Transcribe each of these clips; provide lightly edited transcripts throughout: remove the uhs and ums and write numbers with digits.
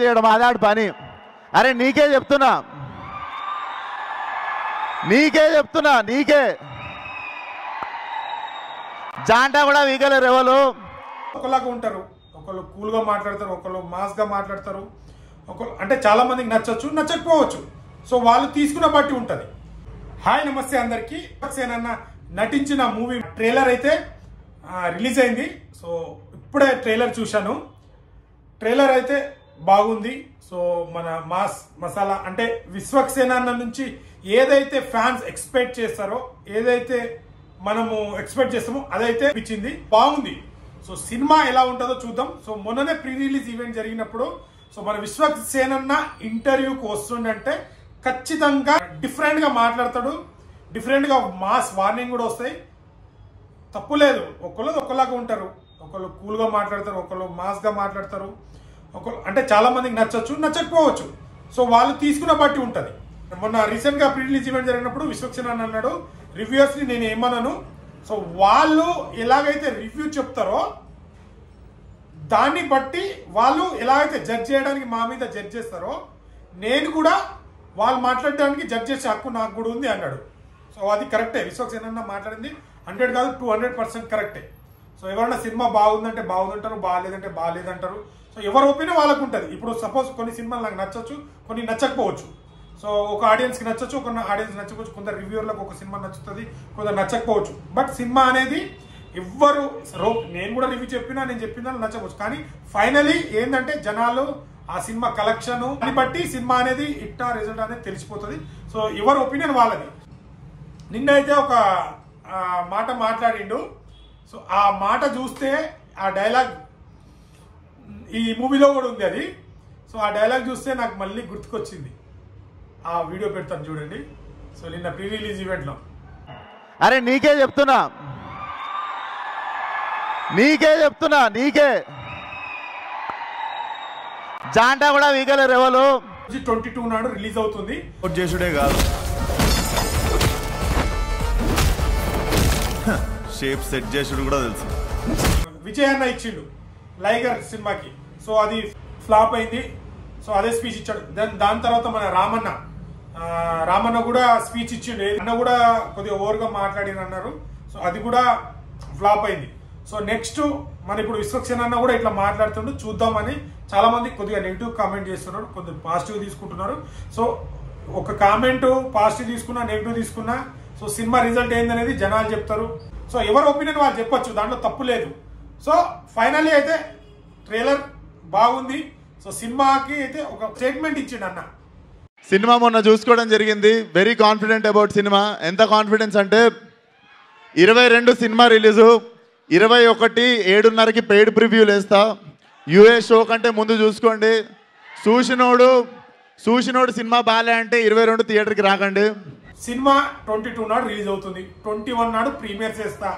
చేయడం ఆదాడు పని. అరే నీకే చెప్తున్నా నీకే జాంటా కూడా వీగలేరు ఎవరు. ఒకలాగా ఉంటారు, ఒకళ్ళు కూల్గా మాట్లాడతారు, ఒకళ్ళు మాస్గా మాట్లాడతారు, ఒకళ్ళు అంటే చాలా మందికి నచ్చచ్చు నచ్చకపోవచ్చు. సో వాళ్ళు తీసుకున్న బట్టి ఉంటుంది. హాయ్ నమస్తే అందరికీ. సేనన్న నటించిన మూవీ ట్రైలర్ అయితే రిలీజ్ అయింది. సో ఇప్పుడే ట్రైలర్ చూశాను. ట్రైలర్ అయితే బాగుంది. సో మన మాస్ మసాలా అంటే విశ్వక్సేన నుంచి ఏదైతే ఫ్యాన్స్ ఎక్స్పెక్ట్ చేస్తారో, ఏదైతే మనము ఎక్స్పెక్ట్ చేస్తామో అదైతే ఇచ్చింది, బాగుంది. సో సినిమా ఎలా ఉంటుందో చూద్దాం. సో మొన్ననే ప్రీ రిలీజ్ ఈవెంట్ జరిగినప్పుడు సో మన విశ్వక్సేన ఇంటర్వ్యూకి వస్తుండంటే ఖచ్చితంగా డిఫరెంట్గా మాట్లాడతాడు, డిఫరెంట్గా మాస్ వార్నింగ్ కూడా వస్తాయి. తప్పులేదు, ఒకళ్ళు ఒకలాగా ఉంటారు, ఒకళ్ళు కూల్గా మాట్లాడతారు, ఒకళ్ళు మాస్గా మాట్లాడతారు, ఒకళ్ళు అంటే చాలా మందికి నచ్చచ్చు నచ్చకపోవచ్చు. సో వాళ్ళు తీసుకున్న బట్టి ఉంటుంది. మొన్న రీసెంట్గా ప్రీ రిలీజ్ ఈవెంట్ జరిగినప్పుడు విశ్వక్సేన అన్నాడు, రివ్యూస్ని నేను ఏమన్నాను, సో వాళ్ళు ఎలాగైతే రివ్యూ చెప్తారో దాన్ని బట్టి వాళ్ళు ఎలాగైతే జడ్జ్ చేయడానికి మా మీద జడ్జ్ చేస్తారో నేను కూడా వాళ్ళు మాట్లాడడానికి జడ్జ్ చేసే హక్కు నాకు కూడా ఉంది అన్నాడు. సో అది కరెక్టే. విశ్వక్సేన మాట్లాడింది 100 కాదు 200% కరెక్టే. సో ఎవరైనా సినిమా బాగుందంటే బాగుందంటారు, బాగాలేదంటే బాగాలేదంటారు. సో ఎవరి ఒపీనియన్ వాళ్ళకు ఉంటుంది. ఇప్పుడు సపోజ్ కొన్ని సినిమాలు నాకు నచ్చచ్చు, కొన్ని నచ్చకపోవచ్చు. సో ఒక ఆడియన్స్కి నచ్చచ్చు, ఒక ఆడియన్స్ నచ్చకపోవచ్చు, కొందరు రివ్యూర్లకు ఒక సినిమా నచ్చుతుంది, కొందరు నచ్చకపోవచ్చు. బట్ సినిమా అనేది ఎవ్వరు నేను కూడా రివ్యూ చెప్పినా, నేను చెప్పినా నచ్చకపోవచ్చు. కానీ ఫైనలీ ఏంటంటే జనాలు ఆ సినిమా కలెక్షన్ దాన్ని బట్టి సినిమా అనేది ఇట్టా రిజల్ట్ అనేది తెలిసిపోతుంది. సో ఎవరి ఒపీనియన్ వాళ్ళది. నిన్నైతే ఒక మాట మాట్లాడిండు. సో ఆ మాట చూస్తే ఆ డైలాగ్ ఈ మూవీలో కూడా ఉంది అది. సో ఆ డైలాగ్ చూస్తే నాకు మళ్ళీ గుర్తుకొచ్చింది. ఆ వీడియో పెడతాను చూడండి. సో నిన్న ప్రీ రిలీజ్ ఈవెంట్లో. అరే నీకే చెప్తున్నా జాంటా కూడా వీగలేరు ఎవరు. 22 నాడు రిలీజ్ అవుతుంది. చేసుడే కాదు, షేప్ సెట్ చేసుడు కూడా తెలుసు. విజయ్ అన్న ఇచ్చిండు లైగర్ సినిమాకి. సో అది ఫ్లాప్ అయింది. సో అదే స్పీచ్ ఇచ్చాడు. దాని తర్వాత మన రామన్న కూడా స్పీచ్ ఇచ్చిండు. అన్న కూడా కొద్దిగా ఓవర్గా మాట్లాడిన అన్నారు. సో అది కూడా ఫ్లాప్ అయింది. సో నెక్స్ట్ మన ఇప్పుడు విశ్వక్సేన అన్న కూడా ఇట్లా మాట్లాడుతుండు, చూద్దామని చాలా మంది కొద్దిగా నెగిటివ్ కామెంట్ చేస్తున్నారు, కొద్దిగా పాజిటివ్ తీసుకుంటున్నారు. సో ఒక కామెంట్ పాజిటివ్ తీసుకున్నా, నెగిటివ్ తీసుకున్నా, సో సినిమా రిజల్ట్ ఏందనేది జనాలు చెప్తారు. సో ఎవరి ఒపీనియన్ వాళ్ళు చెప్పొచ్చు, దాంట్లో తప్పు లేదు. సో ఫైనల్లీ అయితే ట్రైలర్ బాగుంది. సో సినిమాకి అయితే ఒక స్టేట్మెంట్ ఇచ్చిండు అన్న. సినిమా మొన్న చూసుకోవడం జరిగింది. Very confident about cinema. ఎంత కాన్ఫిడెన్స్ అంటే 22 సినిమా రిలీజు, 21 7:30కి పెయిడ్ ప్రివ్యూలు వేస్తా. యూఏ షో కంటే ముందు చూసుకోండి. చూసినోడు సినిమా బాలే అంటే 22 థియేటర్కి రాకండి. సినిమా 22 నాడు రిలీజ్ అవుతుంది. 21 నాడు ప్రీమియర్ చేస్తా.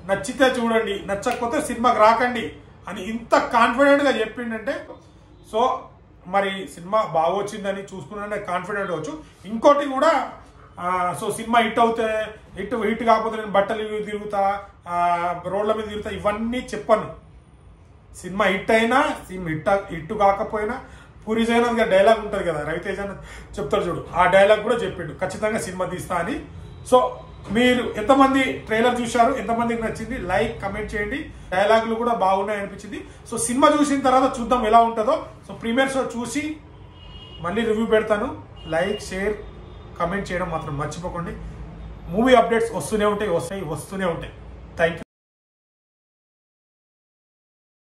నచ్చితే చూడండి, నచ్చకపోతే సినిమాకి రాకండి అని ఇంత కాన్ఫిడెంట్గా చెప్పిండంటే సో మరి సినిమా బాగా వచ్చిందని చూసుకున్నా కాన్ఫిడెంట్ అవ్వచ్చు. ఇంకోటి కూడా సో సినిమా హిట్ అవుతే హిట్ కాకపోతే నేను బట్టలు తిరుగుతా, రోడ్ల మీద తిరుగుతా, ఇవన్నీ చెప్పను. సినిమా హిట్ అయినా హిట్ కాకపోయినా పూరి జగన్నాథ్ గారి డైలాగ్ ఉంటుంది కదా, రవితేజ చెప్తాడు చూడు, ఆ డైలాగ్ కూడా చెప్పిండు ఖచ్చితంగా సినిమా తీస్తా అని. సో మీరు ఎంతమంది ట్రైలర్ చూశారు, ఎంతమందికి నచ్చింది, లైక్ కమెంట్ చేయండి. డైలాగులు కూడా బాగున్నాయి అనిపించింది. సో సినిమా చూసిన తర్వాత చూద్దాం ఎలా ఉంటుందో. సో ప్రీమియర్ షో చూసి మళ్ళీ రివ్యూ పెడతాను. లైక్, షేర్, కమెంట్ చేయడం మాత్రం మర్చిపోకండి. మూవీ అప్డేట్స్ వస్తూనే ఉంటాయి. Thank you.